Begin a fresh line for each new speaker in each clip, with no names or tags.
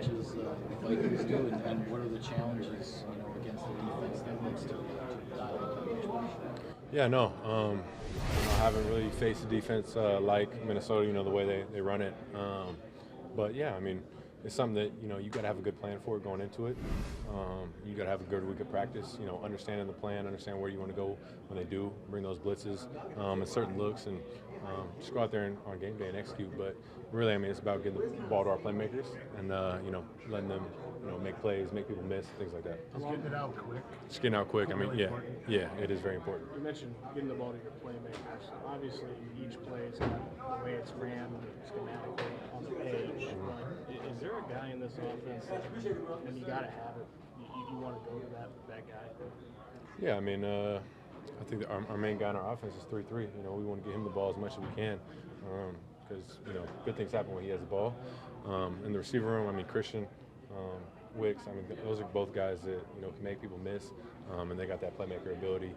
as the Vikings do, and what are the challenges, against the defense that likes to dial up that much?
Yeah, no. I haven't really faced a defense like Minnesota, the way they run it. But yeah, I mean, it's something that, you got to have a good plan for it going into it. You got to have a good week of practice, understanding the plan, understand where you want to go when they do bring those blitzes and certain looks, and just go out there on game day and execute. But really, I mean, it's about getting the ball to our playmakers and, letting them, make plays, make people miss, things like that.
Just getting it out quick.
Just getting out quick. I mean,
Really
yeah,
important.
yeah, it is very important.
You mentioned getting the ball to your playmakers. Obviously, each play's got the way it's ran schematically on the page. But is there a guy in this offense that, when you got to have it, you want to go to that guy?
Yeah, I mean, I think that our main guy in our offense is 3-3. We want to get him the ball as much as we can because, good things happen when he has the ball. In the receiver room, I mean, Christian, Wicks, I mean, those are both guys that, can make people miss, and they got that playmaker ability.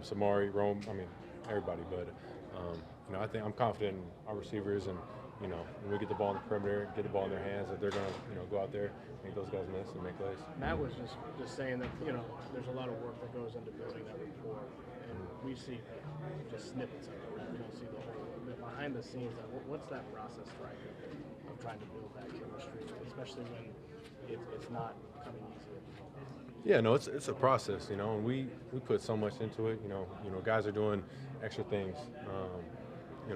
Samari, Rome, I mean, everybody. But, I think I'm confident in our receivers and, when we get the ball in the perimeter, get the ball in their hands, that they're going to, go out there, make those guys miss and make plays.
Matt was just saying that, there's a lot of work that goes into building that rapport. And we see just snippets of it. We don't see the whole behind the scenes. What's that process like of trying to build that chemistry, especially when it's not coming easy?
Yeah, no, it's a process, and we put so much into it. Guys are doing extra things,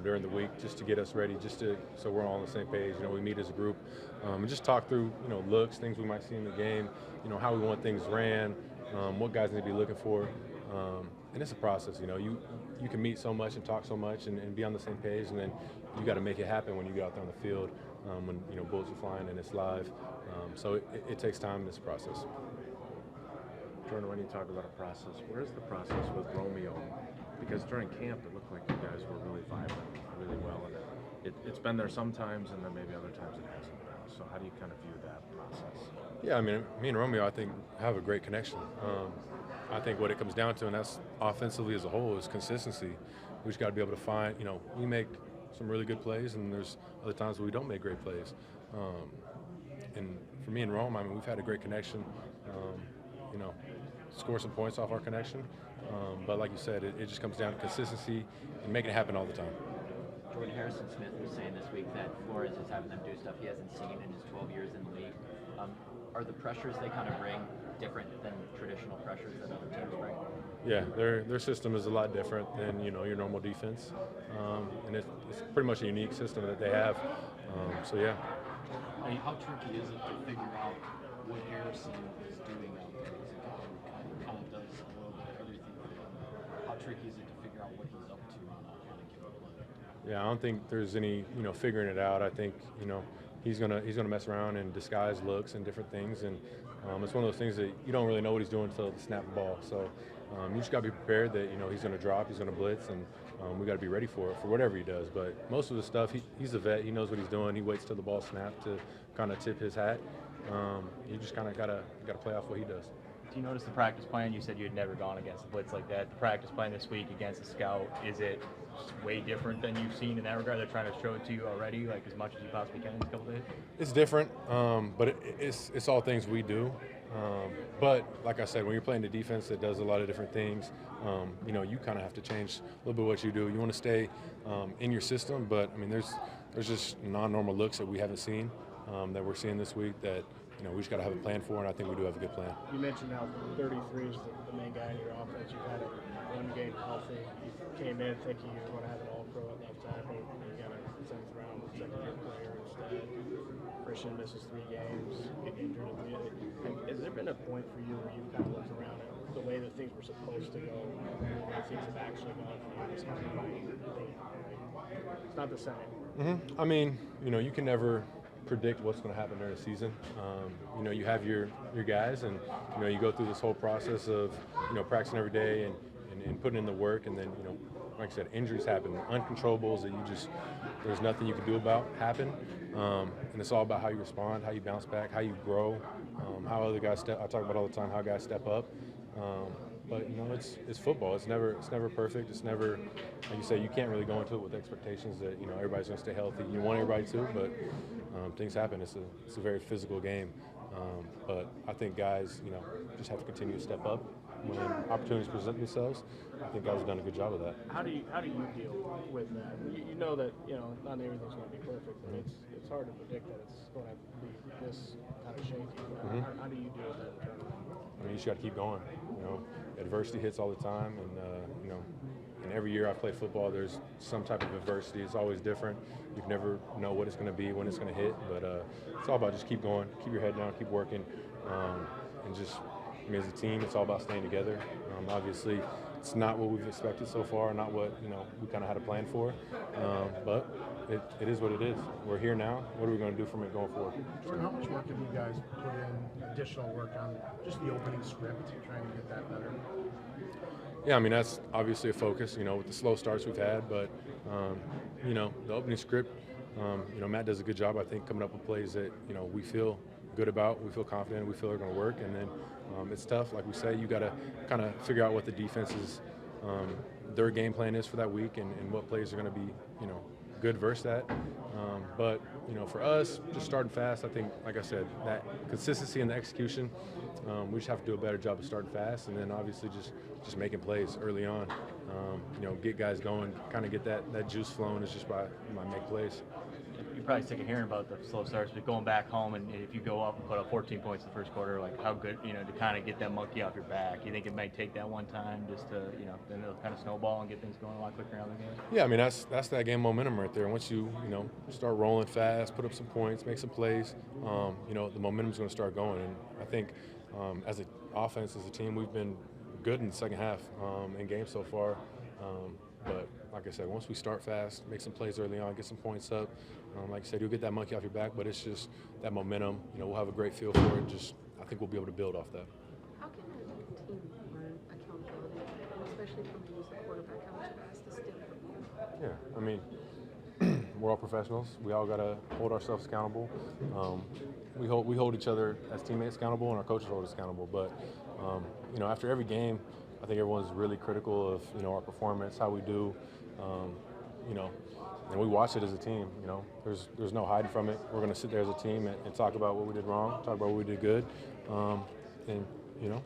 during the week just to get us ready, so we're all on the same page. We meet as a group and just talk through, looks, things we might see in the game, how we want things ran, what guys need to be looking for, and it's a process. You can meet so much and talk so much and be on the same page, and then you got to make it happen when you get out there on the field when bullets are flying and it's live. So it takes time in this process.
Jordan, when you talk about a process, where's the process with Romeo? Because during camp, it looked like you guys were really vibrant, really well, and it's been there sometimes, and then maybe other times it hasn't been. So how do you kind of view that process?
Yeah, I mean, me and Romeo, I think, have a great connection. I think what it comes down to, and that's offensively as a whole, is consistency. We just got to be able to find, we make some really good plays, and there's other times where we don't make great plays. And for me and Rome, I mean, we've had a great connection. Score some points off our connection. But like you said, it just comes down to consistency and making it happen all the time.
Jordan Harrison Smith was saying this week that Flores is having them do stuff he hasn't seen in his 12 years in the league. Are the pressures they kind of bring different than traditional pressures that other teams bring?
Yeah, their system is a lot different than your normal defense, and it's pretty much a unique system that they have. So yeah.
How tricky is it to figure out what Harrison is doing out there? He kind of does a little bit of everything for them. How tricky is it to figure out what he's up to on a given play?
Yeah, I don't think there's any figuring it out. I think he's gonna mess around and disguise looks and different things, and it's one of those things that you don't really know what he's doing until the snap the ball. So you just got to be prepared that he's going to drop, he's going to blitz, and we got to be ready for it for whatever he does. But most of the stuff, he's a vet. He knows what he's doing. He waits till the ball snapped to kind of tip his hat. You just kind of got to play off what he does.
Do you notice the practice plan? You said you had never gone against a blitz like that. The practice plan this week against a scout, is it way different than you've seen in that regard? They're trying to show it to you already, like as much as you possibly can in these couple days?
It's different, but it's all things we do. But like I said, when you're playing the defense that does a lot of different things, you kind of have to change a little bit what you do. You want to stay in your system, but I mean, there's just non-normal looks that we haven't seen that we're seeing this week that we just got to have a plan for, and I think we do have a good plan.
You mentioned how 33 is the main guy in your offense. You've had one game healthy. You came in thinking you were going to have an all-pro at left tackle. You got a 7th-round second-year player instead. Christian misses 3 games, injured at the end. Has there been a point for you where you kind of looked around at the way that things were supposed to go, and the way things have actually gone for you? It's not right. It's not the same.
Mm-hmm. I mean, you can never predict what's going to happen during the season. You have your guys, and you go through this whole process of practicing every day and putting in the work, and then like I said, injuries happen, uncontrollables that there's nothing you can do about happen, and it's all about how you respond, how you bounce back, how you grow, how other guys step. I talk about all the time how guys step up, but you know, it's football. It's never perfect. It's never, like you say, you can't really go into it with expectations that you know everybody's going to stay healthy. You want everybody to, but things happen. It's a very physical game. But I think guys, you know, just have to continue to step up when opportunities present themselves. I think guys have done a good job of that.
How do you deal with that? You know that not everything's going to be perfect, but it's hard to predict that it's going to be this kind of shaky. How do you deal with that internally?
I mean, you just got to keep going. You know, adversity hits all the time, and you know, and every year I play football, there's some type of adversity. It's always different. You can never know what it's going to be, when it's going to hit, but it's all about just keep going, keep your head down, keep working, and just. I mean, as a team, it's all about staying together. Obviously, it's not what we've expected so far, not what we kind of had a plan for. But it is what it is. We're here now. What are we going to do from it going forward?
Jordan, how much work have you guys put in, additional work on just the opening script, trying to get that better?
Yeah, I mean, that's obviously a focus, with the slow starts we've had. But, the opening script, Matt does a good job, I think, coming up with plays that, we feel good about, we feel confident, we feel are going to work. And then it's tough. Like we say, you got to kind of figure out what the defense's their game plan is for that week and what plays are going to be, good versus that. But, for us, just starting fast, I think, like I said, that consistency in the execution, we just have to do a better job of starting fast, and then obviously just making plays early on. Get guys going, kind of get that juice flowing is just by make plays.
You're probably sick of hearing about the slow starts, but going back home and if you go up and put up 14 points in the first quarter, like how good, to kind of get that monkey off your back. You think it might take that one time just to, then it'll kind of snowball and get things going a lot quicker around the game? Yeah,
I mean, that's that game momentum right there. Once you, start rolling fast, put up some points, make some plays, the momentum's going to start going. And I think as an offense, as a team, we've been good in the second half in games so far. But like I said, once we start fast, make some plays early on, get some points up, like I said, you'll get that monkey off your back, but it's just that momentum. We'll have a great feel for it. I think we'll be able to build off that.
How can a team learn accountability, especially from you as a quarterback? How much of it has to stem from you?
Yeah, I mean, we're all professionals. We all got to hold ourselves accountable. We hold each other as teammates accountable, and our coaches hold us accountable. But, after every game, I think everyone's really critical of, our performance, how we do, and we watch it as a team. There's no hiding from it. We're going to sit there as a team and talk about what we did wrong, talk about what we did good, and you're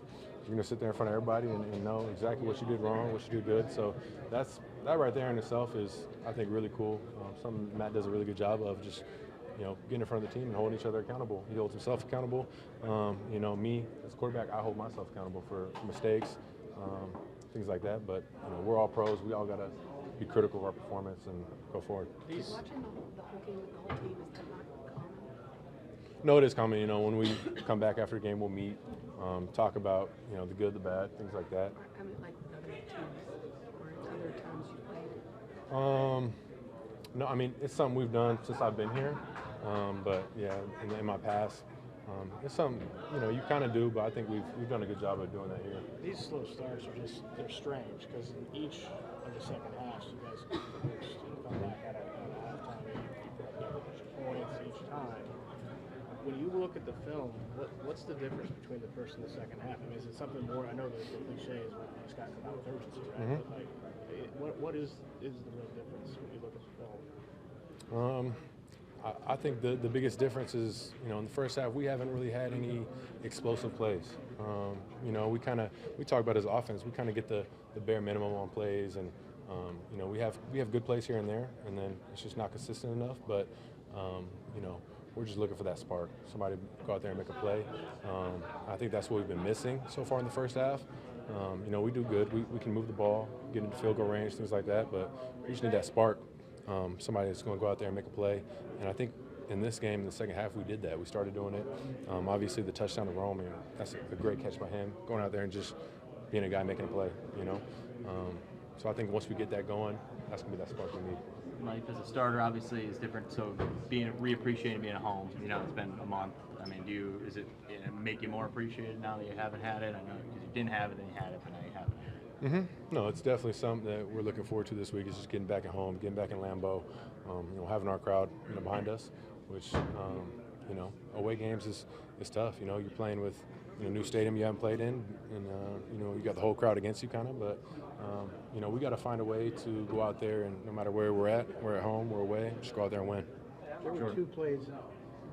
going to sit there in front of everybody and know exactly what you did wrong, what you did good. So that right there in itself is, I think, really cool. Something Matt does a really good job of, just getting in front of the team and holding each other accountable. He holds himself accountable. Me as a quarterback, I hold myself accountable for mistakes, things like that. But we're all pros. We all got to be critical of our performance and go forward.
Watching the whole game with the whole team, is that not common?
No, it is common. When we come back after a game, we'll meet, talk about the good, the bad, things like that.
I mean, like with other teams or other times you played?
No, I mean, it's something we've done since I've been here. But yeah, in my past, it's something you kind of do. But I think we've done a good job of doing that here.
These slow starts they're strange because in each of the second halves, you guys come back at a halftime, you put up double-digit points each time. When you look at the film, what's the difference between the first and the second half? I mean, is it something more? I know the cliche is you just got to come out with urgency, right? But what is the real difference when you look at the film?
I think the biggest difference is, in the first half, we haven't really had any explosive plays. We talk about as offense, we kind of get the bare minimum on plays, and we have good plays here and there, and then it's just not consistent enough. But we're just looking for that spark. Somebody go out there and make a play. I think that's what we've been missing so far in the first half. We do good. We can move the ball, get into field goal range, things like that. But we just need that spark. Somebody that's going to go out there and make a play. And I think in this game, in the second half, we did that. We started doing it. Obviously, the touchdown to Rome, that's a great catch by him, going out there and just being a guy making a play, So I think once we get that going, that's going to be that spark we need.
Life as a starter obviously is different, so reappreciating being at home, it's been a month. I mean, does it make you more appreciated now that you haven't had it? I know because you didn't have it, then you had it, but now you have it.
No, it's definitely something that we're looking forward to this week. Is just getting back at home, getting back in Lambeau, having our crowd behind us, which away games is tough. You're playing with new stadium you haven't played in, and you got the whole crowd against you, kind of. But we got to find a way to go out there, and no matter where we're home, we're away, just go out there and win.
There were 2 plays.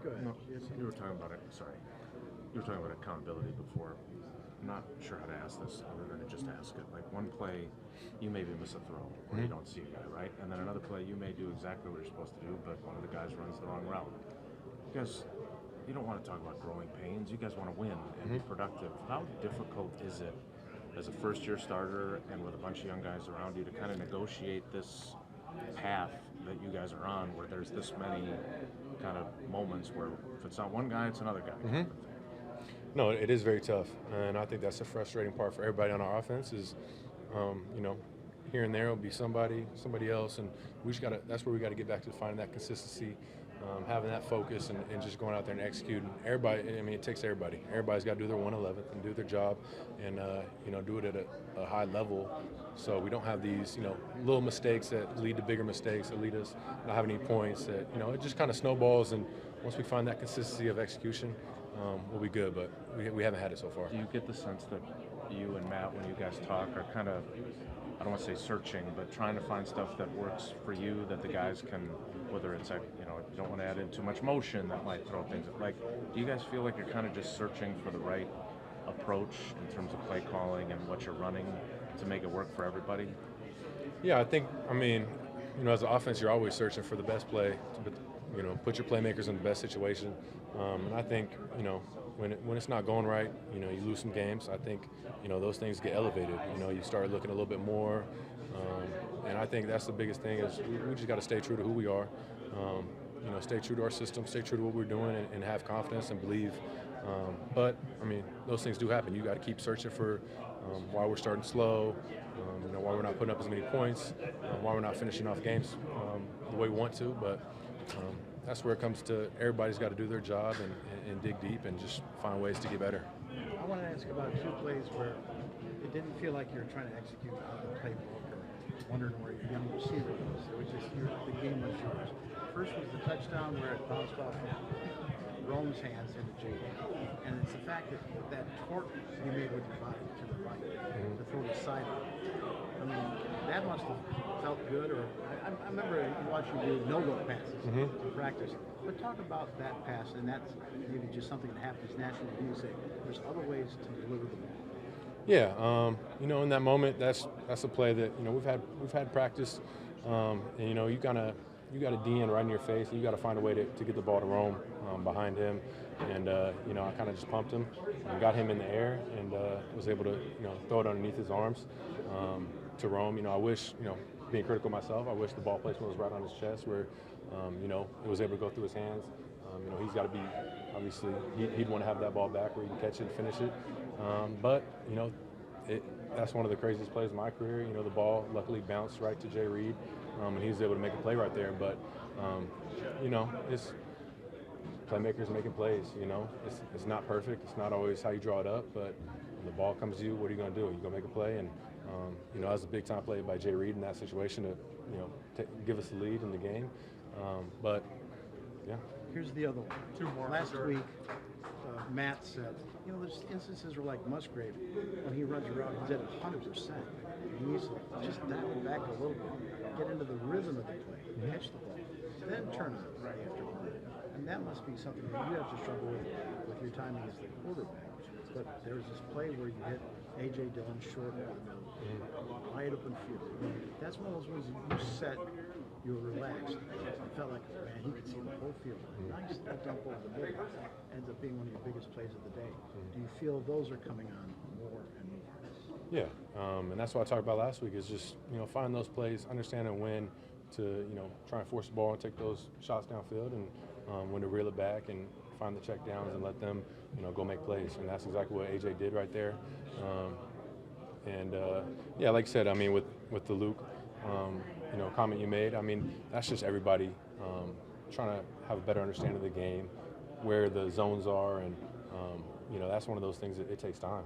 Go ahead.
No, you were talking about it. Sorry, you were talking about accountability before. I'm not sure how to ask this other than to just ask it. Like one play, you maybe miss a throw or you don't see a guy, right? And then another play, you may do exactly what you're supposed to do, but one of the guys runs the wrong route. You guys, you don't want to talk about growing pains. You guys want to win and be productive. How difficult is it as a first-year starter and with a bunch of young guys around you to kind of negotiate this path that you guys are on, where there's this many kind of moments where if it's not one guy, it's another guy?
No, it is very tough, and I think that's the frustrating part for everybody on our offense is, here and there will be somebody else, and we just that's where we got to get back to finding that consistency, having that focus, and just going out there and executing. Everybody, it takes everybody. Everybody's got to do their 1/11th and do their job, and do it at a high level, so we don't have these little mistakes that lead to bigger mistakes that lead us not having any points. That it just kind of snowballs, and once we find that consistency of execution, we'll be good. But we haven't had it so far.
Do you get the sense that you and Matt, when you guys talk, are kind of, I don't want to say searching, but trying to find stuff that works for you that the guys can, whether it's you don't want to add in too much motion that might throw things. Like, do you guys feel like you're kind of just searching for the right approach in terms of play calling and what you're running to make it work for everybody?
Yeah, I think, as an offense, you're always searching for the best play, put your playmakers in the best situation. And I think, when it's not going right, you lose some games. I think, those things get elevated. You start looking a little bit more. And I think that's the biggest thing is we just got to stay true to who we are. Stay true to our system, stay true to what we're doing, and have confidence and believe. But those things do happen. You got to keep searching for why we're starting slow, why we're not putting up as many points, why we're not finishing off games the way we want to. But that's where it comes to everybody's got to do their job and dig deep and just find ways to get better.
I want to ask about 2 plays where it didn't feel like you were trying to execute out of the playbook or wondering where your young receiver was. It was just the game was yours. First was the touchdown where it bounced off of Rome's hands into Jay. And it's the fact that torque you made with your body to the right, to throw the side out. That must have felt good. Or I remember watching you do no-look passes in practice. But talk about that pass, and that's maybe just something that happens naturally. You say there's other ways to deliver the ball.
Yeah, in that moment, that's a play that we've had practice, and you got a DN right in your face, and you got to find a way to get the ball to Rome behind him, and I kind of just pumped him and got him in the air, and was able to throw it underneath his arms to Rome. I wish being critical myself, I wish the ball placement was right on his chest where it was able to go through his hands. He's got to be, obviously, he'd want to have that ball back where he can catch it and finish it. But that's one of the craziest plays of my career. The ball luckily bounced right to Jay Reed, and he was able to make a play right there. But, it's playmakers making plays, It's not perfect. It's not always how you draw it up. But when the ball comes to you, what are you going to do? You're going to make a play. And, that was a big-time play by Jay Reed in that situation to, give us the lead in the game. But, yeah.
Here's the other one. 2 more. Last week, Matt said, there's instances where like Musgrave, when he runs around, he's at 100%. He needs to just dial it back a little bit, get into the rhythm of the play, catch the ball, then turn it right after. And that must be something that you have to struggle with your timing as the quarterback. But there's this play where you hit A.J. Dillon short right up in field. That's one of those ones you set. You were relaxed. It felt like, man, he could see the whole field. Nice dump over the middle. Ends up being one of your biggest plays of the day. Do you feel those are coming on more and more?
Yeah, and that's what I talked about last week is just, find those plays, understand and when to, try and force the ball and take those shots downfield and when to reel it back and find the check downs and let them, go make plays. And that's exactly what A.J. did right there. Yeah, like I said, with the Luke, comment you made, that's just everybody trying to have a better understanding of the game, where the zones are, and that's one of those things that it takes time.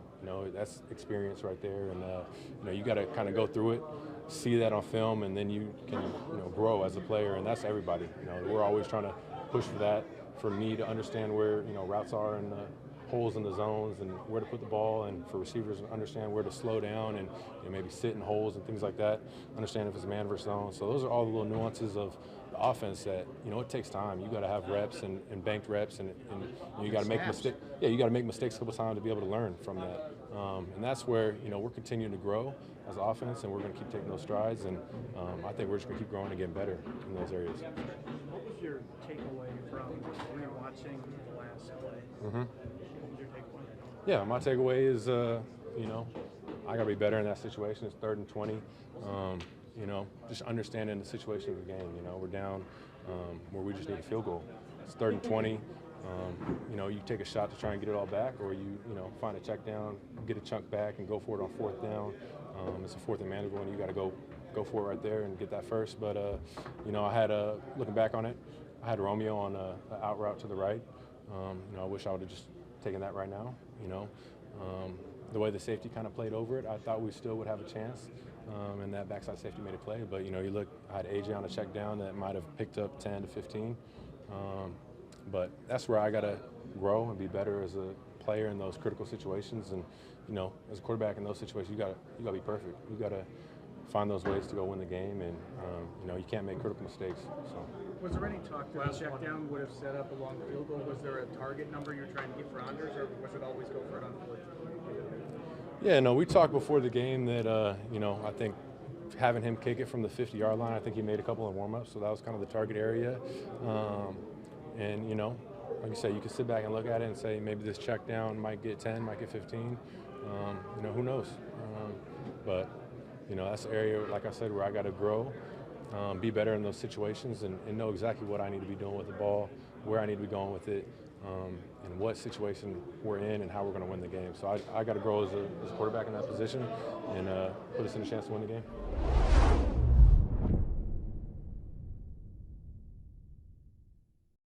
That's experience right there, and you got to kind of go through it, see that on film, and then you can grow as a player, and that's everybody. We're always trying to push for that, for me to understand where routes are in holes in the zones and where to put the ball, and for receivers to understand where to slow down and maybe sit in holes and things like that. Understand if it's man versus zone. So those are all the little nuances of the offense that it takes time. You got to have reps and banked reps, and you got to make mistakes. Yeah, you got to make mistakes a couple times to be able to learn from that. And that's where we're continuing to grow as an offense, and we're going to keep taking those strides. And I think we're just going to keep growing and getting better in those areas.
What was your takeaway from rewatching the last play?
Mm-hmm.
What was your takeaway?
Yeah, my takeaway is, I got to be better in that situation. It's 3rd and 20. Just understanding the situation of the game. We're down where we just need a field goal. It's 3rd and 20. You take a shot to try and get it all back, or you find a check down, get a chunk back, and go for it on 4th down. It's a 4th and manageable, and you got to go for it right there and get that first. But I had looking back on it, I had Romeo on an out route to the right. I wish I would have just taken that right now. The way the safety kind of played over it, I thought we still would have a chance. And that backside safety made a play. But you look, I had AJ on a check down that might have picked up 10 to 15. But that's where I got to grow and be better as a player in those critical situations. And as a quarterback in those situations, you got to be perfect. You got to find those ways to go win the game, and you can't make critical mistakes. So.
Was there any talk that the check down would have set up a long field goal? Was there a target number you were trying to get for unders, or was it always go for it on 4th?
Yeah, no, we talked before the game that I think having him kick it from the 50-yard line, I think he made a couple of warm-ups, so that was kind of the target area. And like you say, you can sit back and look at it and say maybe this check down might get 10, might get 15. Who knows? But that's the area, like I said, where I got to grow, be better in those situations, and know exactly what I need to be doing with the ball, where I need to be going with it, and what situation we're in and how we're going to win the game. So I got to grow as a quarterback in that position and put us in a chance to win the game.